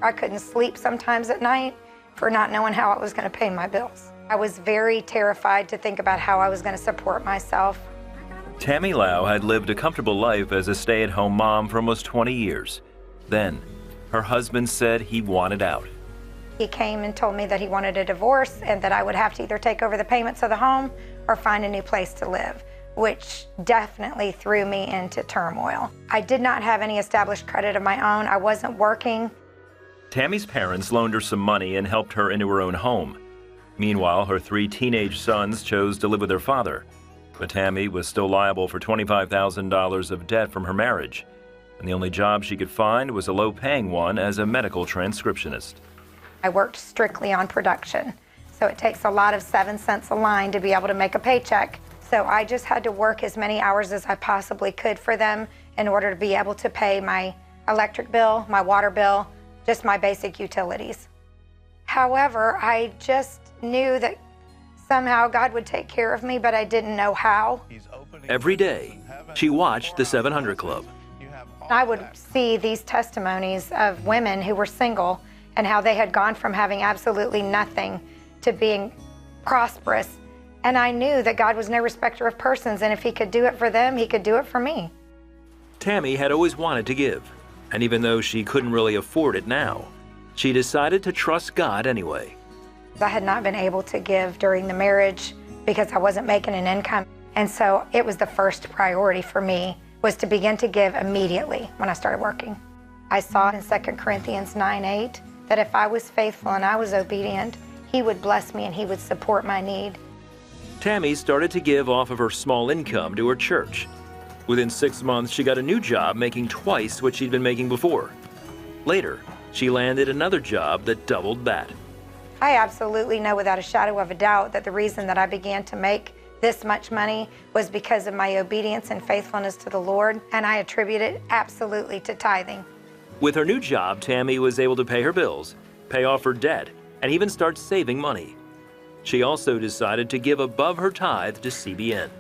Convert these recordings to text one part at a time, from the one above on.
I couldn't sleep sometimes at night for not knowing how I was going to pay my bills. I was very terrified to think about how I was going to support myself. Tammi Lau had lived a comfortable life as a stay-at-home mom for almost 20 years. Then, her husband said he wanted out. He came and told me that he wanted a divorce and that I would have to either take over the payments of the home or find a new place to live, which definitely threw me into turmoil. I did not have any established credit of my own. I wasn't working. Tammi's parents loaned her some money and helped her into her own home. Meanwhile, her 3 teenage sons chose to live with their father. But Tammi was still liable for $25,000 of debt from her marriage, and the only job she could find was a low-paying one as a medical transcriptionist. I worked strictly on production, so it takes a lot of 7 cents a line to be able to make a paycheck. So I just had to work as many hours as I possibly could for them in order to be able to pay my electric bill, my water bill, just my basic utilities. However, I just knew that somehow God would take care of me, but I didn't know how. Every day, she watched the 700 Club. I would see these testimonies of women who were single and how they had gone from having absolutely nothing to being prosperous. And I knew that God was no respecter of persons, and if he could do it for them, he could do it for me. Tammi had always wanted to give, and even though she couldn't really afford it now, she decided to trust God anyway. I had not been able to give during the marriage because I wasn't making an income. And so it was the first priority for me was to begin to give immediately when I started working. I saw in 2 Corinthians 9:8 that if I was faithful and I was obedient, he would bless me and he would support my need. Tammi started to give off of her small income to her church. Within 6 months, she got a new job making twice what she'd been making before. Later, she landed another job that doubled that. I absolutely know without a shadow of a doubt that the reason that I began to make this much money was because of my obedience and faithfulness to the Lord, and I attribute it absolutely to tithing. With her new job, Tammi was able to pay her bills, pay off her debt, and even start saving money. She also decided to give above her tithe to CBN.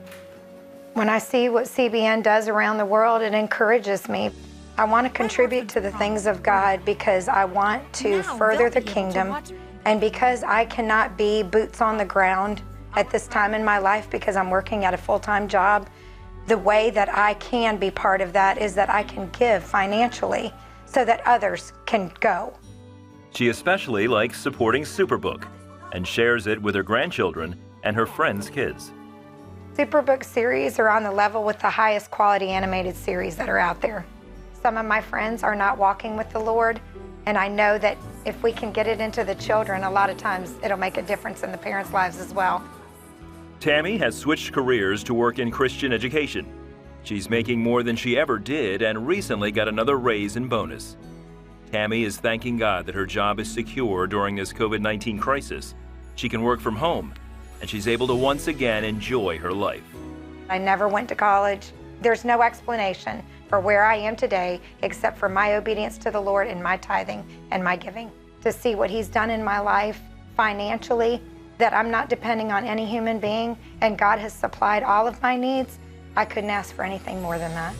When I see what CBN does around the world, it encourages me. I want to contribute to the things of God because I want to further the kingdom, and because I cannot be boots on the ground at this time in my life because I'm working at a full-time job. The way that I can be part of that is that I can give financially so that others can go. She especially likes supporting Superbook and shares it with her grandchildren and her friends' kids. Superbook series are on the level with the highest quality animated series that are out there. Some of my friends are not walking with the Lord, and I know that if we can get it into the children, a lot of times it'll make a difference in the parents' lives as well. Tammi has switched careers to work in Christian education. She's making more than she ever did and recently got another raise and bonus. Tammi is thanking God that her job is secure during this COVID-19 crisis. She can work from home, and she's able to once again enjoy her life. I never went to college. There's no explanation for where I am today except for my obedience to the Lord and my tithing and my giving. To see what he's done in my life financially, that I'm not depending on any human being, and God has supplied all of my needs, I couldn't ask for anything more than that.